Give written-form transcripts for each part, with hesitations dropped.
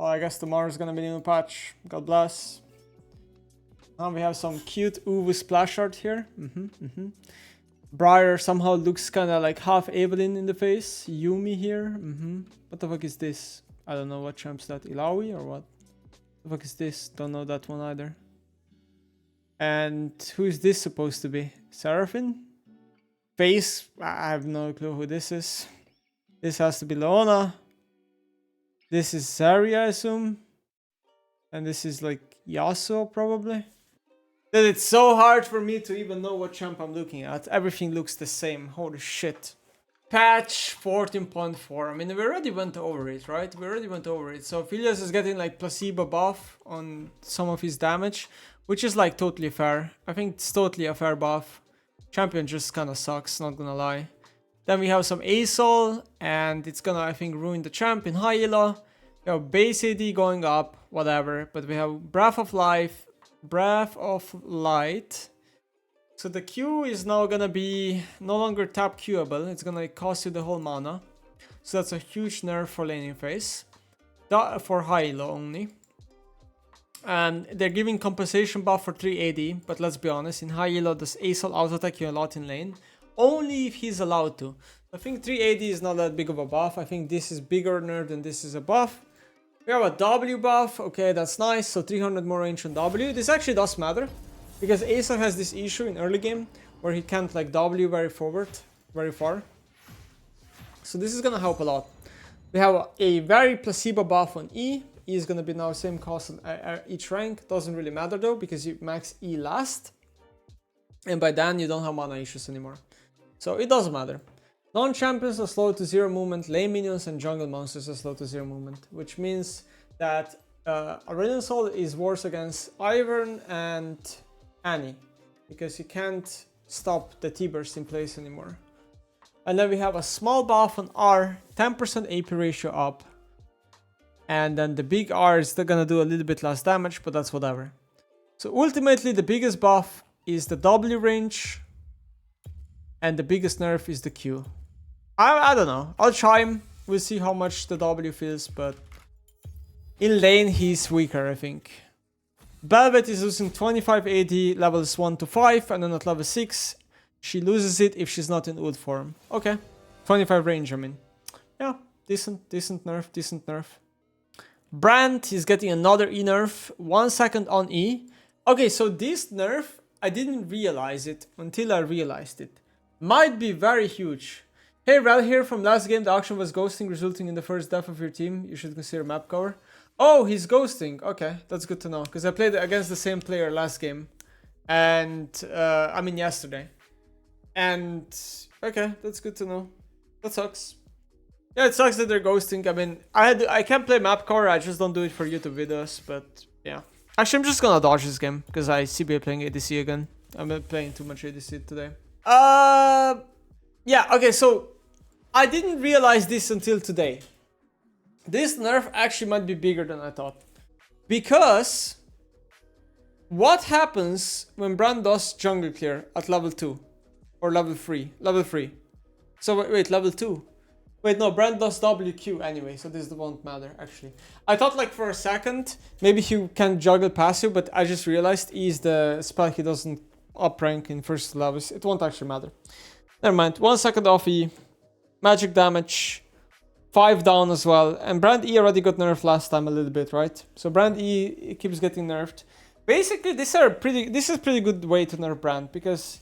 Well, I guess tomorrow's gonna be a new patch. God bless. Now we have some cute Uwu splash art here. Briar somehow looks kind of like half Evelyn in the face. Yumi here. What the fuck is this? I don't know what champ's that. Ilaoi or what? The fuck is this? Don't know that one either. And who is this supposed to be? Seraphine? Face? I have no clue who this is. This has to be Leona. This is Zari, I assume. And this is like Yasuo, probably. Dude, it's so hard for me to even know what champ I'm looking at. Everything looks the same. Holy shit. Patch 14.4. I mean, we already went over it, right? We already went over it. So Aphelios is getting like placebo buff on some of his damage, which is like totally fair. I think it's totally a fair buff. Champion just kind of sucks, not gonna lie. Then we have some Asol, and it's gonna, I think, ruin the champ in high elo. We have base AD going up, whatever. But we have Breath of Life, Breath of Light. So the Q is now gonna be no longer tap Qable. It's gonna cost you the whole mana. So that's a huge nerf for laning phase. For high elo only. And they're giving compensation buff for 3 AD. But let's be honest, in high elo, does Asol auto-attack you a lot in lane? Only if he's allowed to. I think 3 AD is not that big of a buff. I think this is bigger nerf than this is a buff. We have a W buff. Okay, that's nice. So 300 more range on W. This actually does matter. Because Asol has this issue in early game where he can't like W very far. So this is gonna help a lot. We have a very placebo buff on E. E is gonna be now same cost on each rank. Doesn't really matter though because you max E last. And by then you don't have mana issues anymore. So it doesn't matter. Non-champions are slow to 0 movement, lane minions and jungle monsters are slow to 0 movement. Which means that Irelia and Jax is worse against Ivern and Annie. Because you can't stop the T-burst in place anymore. And then we have a small buff on R, 10% AP ratio up. And then the big R is still gonna do a little bit less damage, but that's whatever. So ultimately the biggest buff is the W range. And the biggest nerf is the Q. I don't know. I'll try him. We'll see how much the W feels, but in lane he's weaker, I think. Velvet is losing 25 AD levels 1 to 5, and then at level 6 she loses it if she's not in ult form. Okay. 25 range, I mean. Yeah, decent nerf. Brand is getting another E nerf, 1 second on E. Okay, so this nerf, I didn't realize it until I realized it. Might be very huge. Hey, Rel here from last game, the auction was ghosting, resulting in the first death of your team. You should consider map cover. Oh, he's ghosting. Okay, that's good to know. Because I played against the same player last game. And, I mean yesterday. And, okay, that's good to know. That sucks. Yeah, it sucks that they're ghosting. I mean, I can't play map cover, I just don't do it for YouTube videos. But, yeah. Actually, I'm just gonna dodge this game. Because I CBA playing ADC again. I'm not playing too much ADC today. Yeah, okay, so I didn't realize this until today. This nerf actually might be bigger than I thought. Because what happens when Brand does jungle clear at level 2? Or level 3? Level 3. So wait, level 2. Wait, no, Brand does WQ anyway, so this won't matter actually. I thought like for a second, maybe he can juggle passive, but I just realized E is the spell he doesn't up rank in first levels. It won't actually matter. Never mind. 1 second off E. Magic damage. 5 down as well. And Brand E already got nerfed last time a little bit, right? So Brand E keeps getting nerfed. Basically, this is pretty good way to nerf Brand, because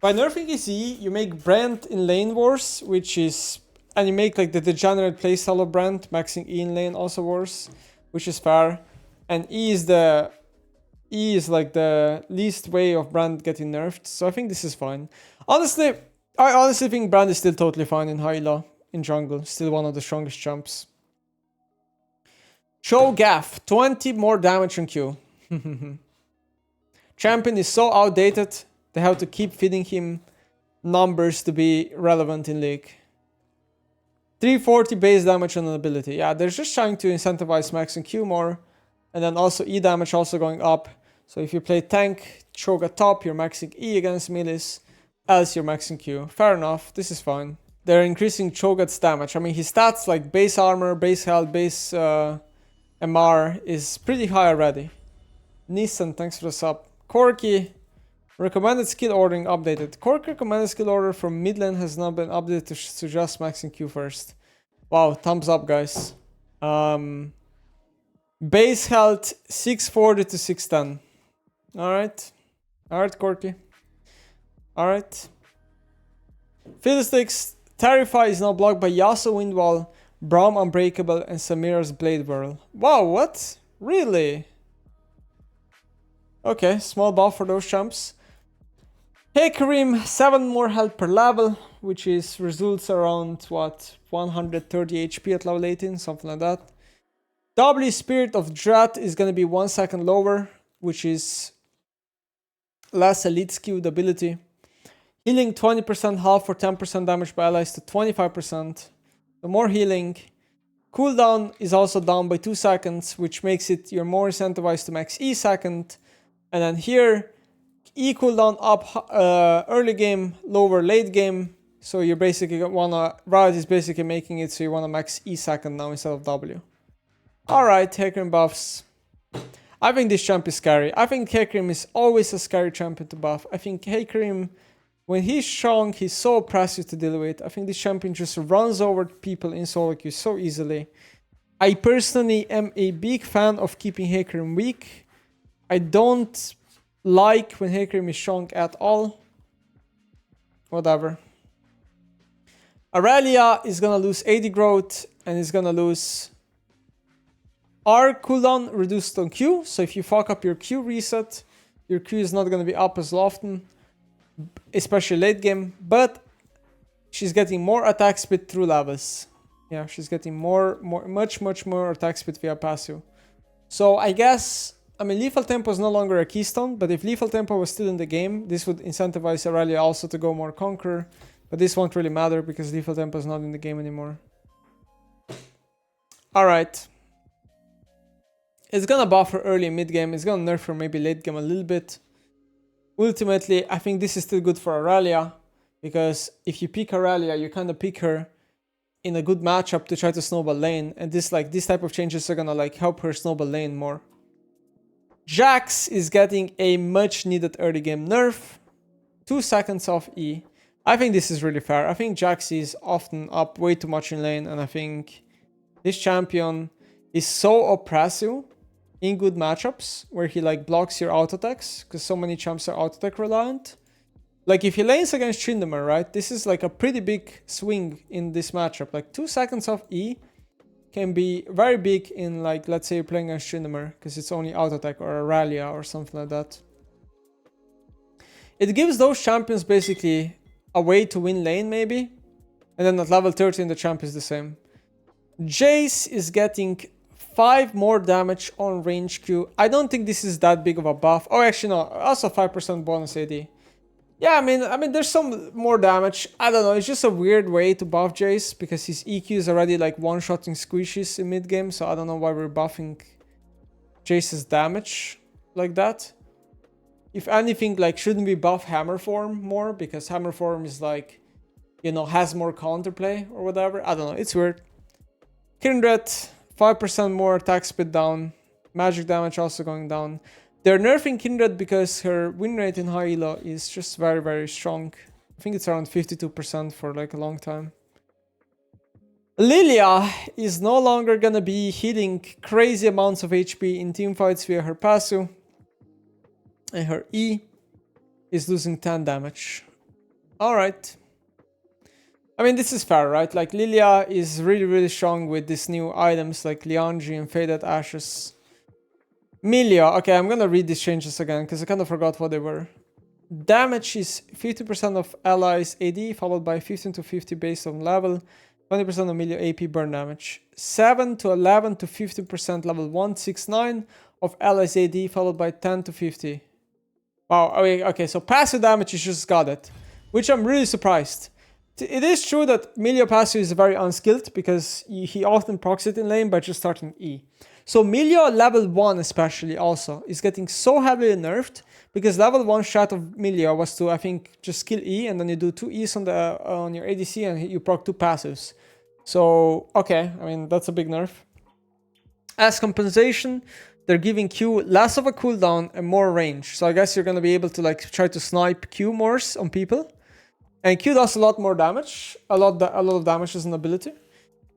by nerfing his E, you make Brand in lane worse, which is, and you make like the degenerate playstyle of Brand, maxing E in lane also worse, which is fair. And E is like the least way of Brand getting nerfed, so I think this is fine. Honestly, I honestly think Brand is still totally fine in high elo, in jungle, still one of the strongest champs. Cho'Gath, 20 more damage on Q. Champion is so outdated, they have to keep feeding him numbers to be relevant in League. 340 base damage on an ability. Yeah, they're just trying to incentivize max and Q more. And then also E damage also going up. So if you play tank, Cho'Gath top, you're maxing E against melees. Else you're maxing Q. Fair enough, this is fine. They're increasing Cho'Gath's damage. I mean, his stats like base armor, base health, base MR is pretty high already. Nissan, thanks for the sub. Corki, recommended skill ordering updated. Corki recommended skill order from mid lane has now been updated to suggest maxing Q first. Wow, thumbs up, guys. Base health 640 to 610. Alright. Alright, Corki. Alright. Fiddlesticks, Terrify is now blocked by Yasuo Windwall, Braum Unbreakable, and Samira's Blade Whirl. Wow, what? Really? Okay, small buff for those champs. Hecarim, 7 more health per level, which is results around, what, 130 HP at level 18, something like that. W Spirit of Drat is going to be 1 second lower, which is less elite skewed ability. Healing 20% half for 10% damage by allies to 25%. So more healing. Cooldown is also down by 2 seconds, which makes it you're more incentivized to max E second. And then here, E cooldown up early game, lower late game. So you basically wanna, Riot is basically making it so you wanna max E second now instead of W. Alright, Hecarim buffs. I think this champ is scary. I think Hecarim is always a scary champion to buff. I think Hecarim, when he's strong, he's so oppressive to deal with. I think this champion just runs over people in solo queue so easily. I personally am a big fan of keeping Hecarim weak. I don't like when Hecarim is strong at all. Whatever. Irelia is gonna lose 80 growth and is gonna lose R cooldown reduced on Q. So if you fuck up your Q reset, your Q is not gonna be up as often, especially late game. But she's getting more attack speed through levels. Yeah, she's getting much more attack speed via passive. So I guess, I mean, lethal tempo is no longer a keystone, but if lethal tempo was still in the game, this would incentivize Irelia also to go more conqueror. But this won't really matter because lethal tempo is not in the game anymore. Alright. It's gonna buff her early mid game. It's gonna nerf her maybe late game a little bit. Ultimately, I think this is still good for Irelia, because if you pick Irelia, you kind of pick her in a good matchup to try to snowball lane, and this type of changes are gonna like help her snowball lane more. Jax is getting a much needed early game nerf. 2 seconds off E. I think this is really fair. I think Jax is often up way too much in lane, and I think this champion is so oppressive in good matchups where he like blocks your auto attacks, because so many champs are auto attack reliant. Like if he lanes against Tryndamere, right? This is like a pretty big swing in this matchup. Like 2 seconds off E can be very big in, like, let's say you're playing against Tryndamere because it's only auto attack or Irelia or something like that. It gives those champions basically a way to win lane maybe. And then at level 13 the champ is the same. Jayce is getting 5 more damage on range Q. I don't think this is that big of a buff. Oh, actually no, also 5% bonus AD. Yeah, I mean, there's some more damage. I don't know, it's just a weird way to buff Jayce because his EQ is already like one-shotting squishes in mid-game, so I don't know why we're buffing Jayce's damage like that. If anything, like, shouldn't we buff Hammer Form more, because Hammer Form is like, you know, has more counterplay or whatever. I don't know, it's weird. Kindred, 5% more attack speed down. Magic damage also going down. They're nerfing Kindred because her win rate in high elo is just very, very strong. I think it's around 52% for like a long time. Lilia is no longer gonna be hitting crazy amounts of HP in teamfights via her passive. And her E is losing 10 damage. Alright. I mean, this is fair, right? Like, Lilia is really, really strong with these new items like Lianji and Faded Ashes. Milio. Okay, I'm gonna read these changes again because I kind of forgot what they were. Damage is 50% of allies AD, followed by 15 to 50 based on level. 20% of Milio AP burn damage. 7 to 11 to 50% level 169 of allies AD, followed by 10 to 50. Wow, okay, so passive damage is just got it, which I'm really surprised. It is true that Milio passive is very unskilled because he often procs it in lane by just starting E. So Milio level 1 especially also is getting so heavily nerfed because level 1 strat of Milio was to, I think, just kill E and then you do 2 E's on your ADC and you proc 2 passives. So, okay, I mean, that's a big nerf. As compensation, they're giving Q less of a cooldown and more range. So I guess you're gonna be able to like try to snipe Q more on people. And Q does a lot more damage, a lot of damage as an ability.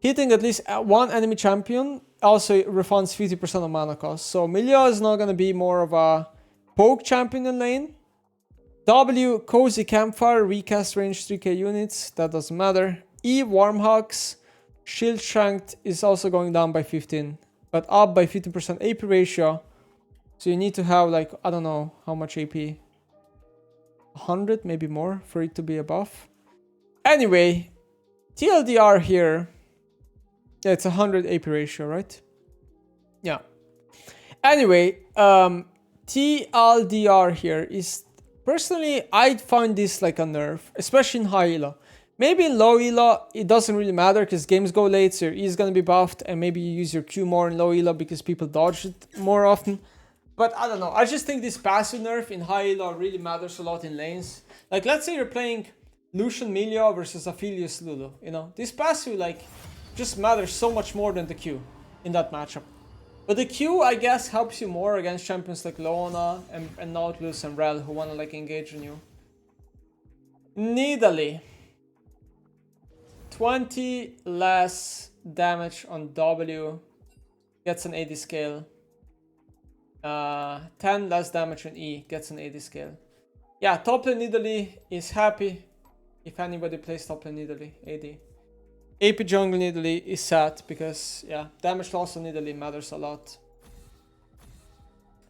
Hitting at least one enemy champion also refunds 50% of mana cost. So Milio is now gonna be more of a poke champion in lane. W, Cozy Campfire, recast range 3k units, that doesn't matter. E, Warmhogs, Shield Strength is also going down by 15, but up by 15% AP ratio. So you need to have like, I don't know how much AP. 100, maybe more for it to be a buff. Anyway, TLDR here. Yeah, it's 100 AP ratio, right? Yeah. Anyway, TLDR here is... Personally, I'd find this like a nerf, especially in high elo. Maybe in low elo, it doesn't really matter because games go late, so your E is going to be buffed, and maybe you use your Q more in low elo because people dodge it more often. But I don't know, I just think this passive nerf in high elo really matters a lot in lanes. Like, let's say you're playing Lucian Milio versus Aphelios Lulu, you know? This passive, like, just matters so much more than the Q in that matchup. But the Q, I guess, helps you more against champions like Leona and Nautilus and Rel who want to like engage on you. Nidalee. 20 less damage on W. Gets an AD scale. 10 less damage on E. Gets an AD scale. Yeah, top lane Nidalee is happy if anybody plays top lane Nidalee, AD. AP jungle Nidalee is sad because, yeah, damage loss on Nidalee matters a lot.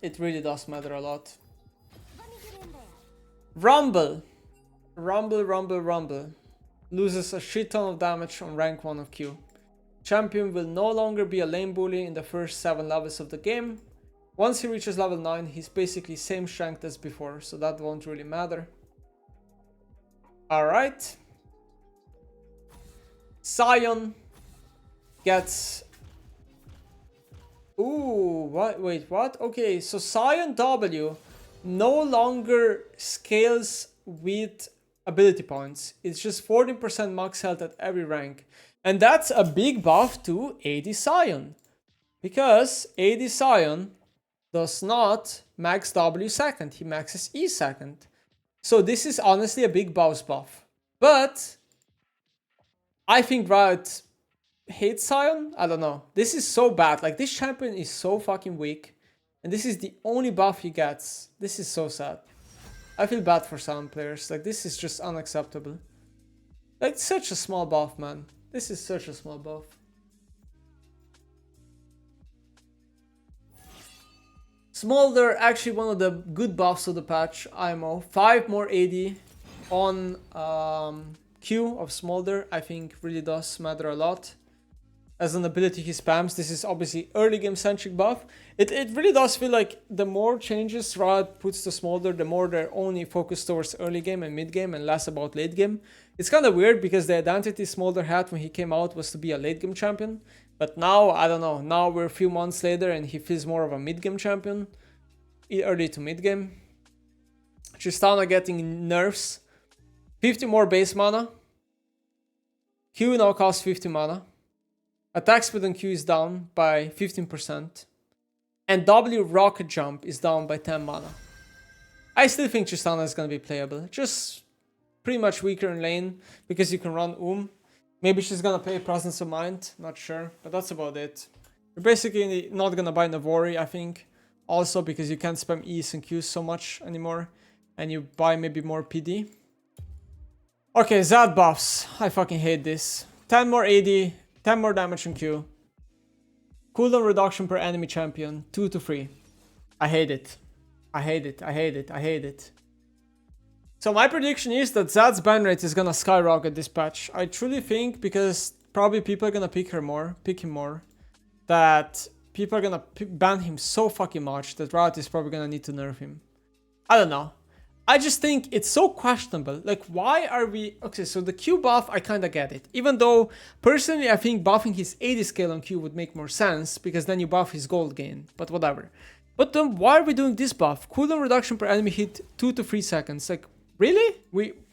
It really does matter a lot. Rumble. Rumble. Loses a shit ton of damage on rank 1 of Q. Champion will no longer be a lane bully in the first 7 levels of the game. Once he reaches level 9, he's basically same strength as before, so that won't really matter. Alright. Sion gets... Ooh, what? Wait, what? Okay, so Sion W no longer scales with ability points. It's just 14% max health at every rank. And that's a big buff to AD Sion. Because AD Sion does not max W second. He maxes E second. So this is honestly a big bounce buff. But I think Riot hates Sion. I don't know. This is so bad. Like, this champion is so fucking weak. And this is the only buff he gets. This is so sad. I feel bad for Sion players. Like, this is just unacceptable. Like, such a small buff, man. This is such a small buff. Smolder, actually one of the good buffs of the patch, IMO. 5 more AD on Q of Smolder, I think really does matter a lot. As an ability he spams, this is obviously early game centric buff. It really does feel like the more changes Riot puts to Smolder, the more they're only focused towards early game and mid game and less about late game. It's kind of weird because the identity Smolder had when he came out was to be a late game champion. But now, I don't know, now we're a few months later and he feels more of a mid game champion. Early to mid game. Tristana getting nerfs. 50 more base mana. Q now costs 50 mana. Attack speed on Q is down by 15%. And W rocket jump is down by 10 mana. I still think Tristana is going to be playable. Just pretty much weaker in lane because you can run Maybe she's going to play Presence of Mind. Not sure. But that's about it. You're basically not going to buy Navori, I think. Also because you can't spam E's and Q's so much anymore. And you buy maybe more PD. Okay, Zad buffs. I fucking hate this. 10 more AD. 10 more damage on Q. Cooldown reduction per enemy champion. 2 to 3. I hate it. I hate it. I hate it. I hate it. So my prediction is that Zad's ban rate is gonna skyrocket this patch. I truly think, because probably people are gonna pick him more, that people are gonna ban him so fucking much that Riot is probably gonna need to nerf him. I don't know. I just think it's so questionable. Like, why are we... Okay, so the Q buff, I kind of get it. Even though, personally, I think buffing his AD scale on Q would make more sense, because then you buff his gold gain. But whatever. But then why are we doing this buff? Cooldown reduction per enemy hit 2 to 3 seconds. Like, really?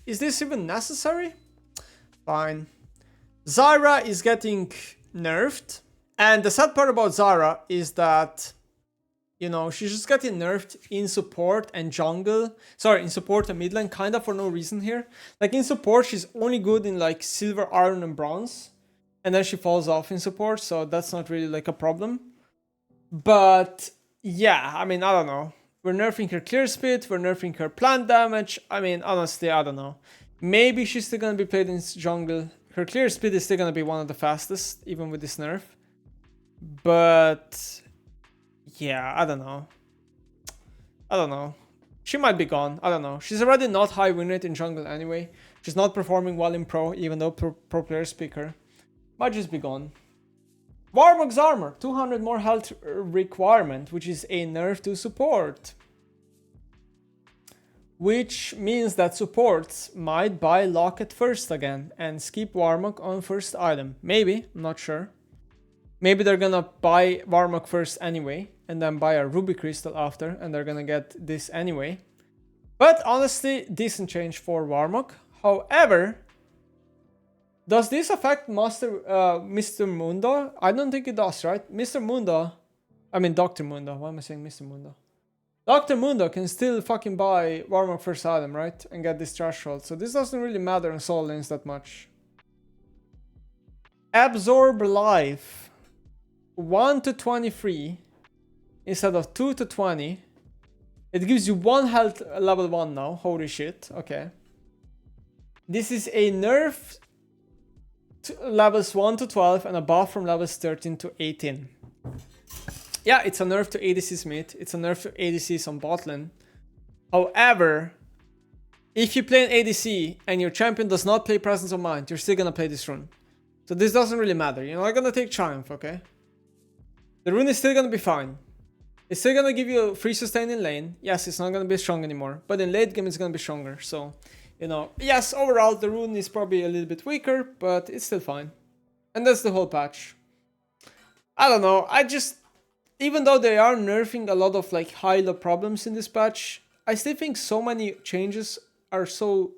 Is this even necessary? Fine. Zyra is getting nerfed. And the sad part about Zyra is that, you know, she's just getting nerfed in support and jungle. Sorry, in support and mid lane, kind of for no reason here. Like in support, she's only good in like silver, iron, and bronze. And then she falls off in support, so that's not really like a problem. But yeah, I mean, I don't know. We're nerfing her clear speed, we're nerfing her plant damage. I mean, honestly, I don't know. Maybe she's still gonna be played in jungle. Her clear speed is still gonna be one of the fastest, even with this nerf. But yeah, I don't know. I don't know. She might be gone. I don't know. She's already not high win rate in jungle anyway. She's not performing well in pro, even though pro players pick her. Might just be gone. Warmog's armor, 200 more health requirement, which is a nerf to support. Which means that supports might buy Locket first again and skip Warmog on first item. Maybe, I'm not sure. Maybe they're gonna buy Warmog first anyway, and then buy a Ruby Crystal after, and they're gonna get this anyway. But honestly, decent change for Warmog. However, does this affect Mr. Mundo? I don't think it does, right? Mr. Mundo, I mean Dr. Mundo, why am I saying Mr. Mundo? Dr. Mundo can still fucking buy Warmog first item, right? And get this threshold, so this doesn't really matter in solo lanes that much. Absorb life. 1 to 23 instead of 2 to 20. It gives you 1 health level 1 now. Holy shit, okay. This is a nerf levels 1 to 12 and a buff from levels 13 to 18. Yeah, it's a nerf to ADC's mid. It's a nerf to ADC's on bot lane. However, if you play an ADC and your champion does not play Presence of Mind, you're still gonna play this rune. So this doesn't really matter. You're not gonna take Triumph, okay? The rune is still gonna be fine. It's still gonna give you free sustain in lane. Yes, it's not gonna be strong anymore. But in late game, it's gonna be stronger. So, you know, yes, overall, the rune is probably a little bit weaker, but it's still fine. And that's the whole patch. I don't know. Even though they are nerfing a lot of like high-low problems in this patch, I still think so many changes are so...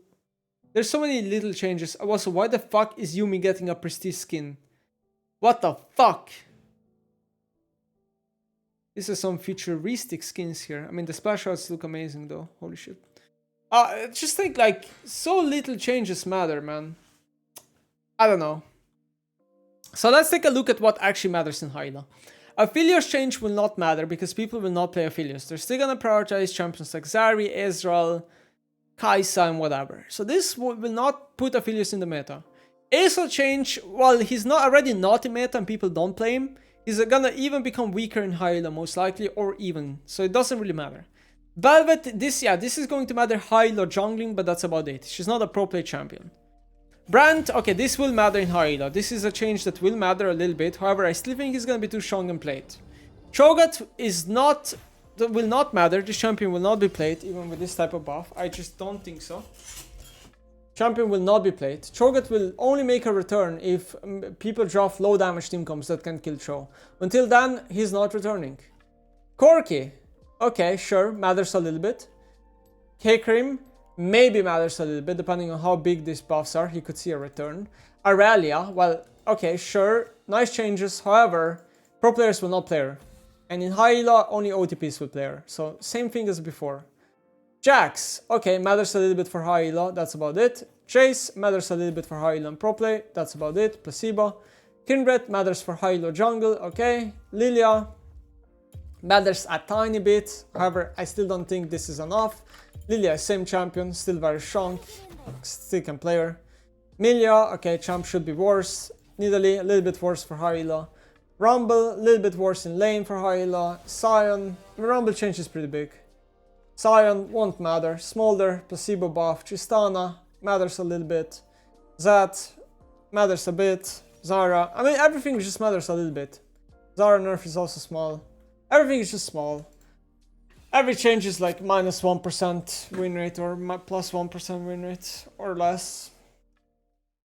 There's so many little changes. Also, why the fuck is Yuumi getting a prestige skin? What the fuck? This is some futuristic skins here. I mean, the splash outs look amazing though. Holy shit. Just think like, so little changes matter, man. I don't know. So let's take a look at what actually matters in Hyla. Aphelios change will not matter because people will not play Aphelios. They're still gonna prioritize champions like Zari, Ezreal, Kai'Sa, and whatever. So this will not put Aphelios in the meta. Asol change, well, he's not already not in meta and people don't play him. He's gonna even become weaker in Hyla most likely, or even. So it doesn't really matter. Velvet, this is going to matter Hyla jungling, but that's about it. She's not a pro play champion. Brand, okay, this will matter in Hyla. This is a change that will matter a little bit. However, I still think he's gonna be too strong in played. Cho'Gath will not matter. This champion will not be played, even with this type of buff. I just don't think so. Champion will not be played. Cho'Gath will only make a return if people draft low damage team comps that can kill Cho. Until then, he's not returning. Corki, okay, sure, matters a little bit. Hecarim, maybe matters a little bit, depending on how big these buffs are. He could see a return. Irelia, well, okay, sure, nice changes. However, pro players will not play her. And in Hyla, only OTPs will play her. So, same thing as before. Jax, okay, matters a little bit for Hyla, that's about it. Jayce, matters a little bit for Hyla and pro play, that's about it. Placebo. Kindred, matters for Hyla jungle, okay. Lilia, matters a tiny bit. However, I still don't think this is enough. Lilia, same champion, still very strong. Still can play her. Milio, okay, champ should be worse. Nidalee, a little bit worse for Hyla. Rumble, a little bit worse in lane for Hyla. Sion, Rumble change is pretty big. Sion won't matter. Smolder, placebo buff. Tristana, matters a little bit. Zat, matters a bit. Zyra, I mean everything just matters a little bit. Zyra nerf is also small. Everything is just small. Every change is like -1% win rate or +1% win rate or less.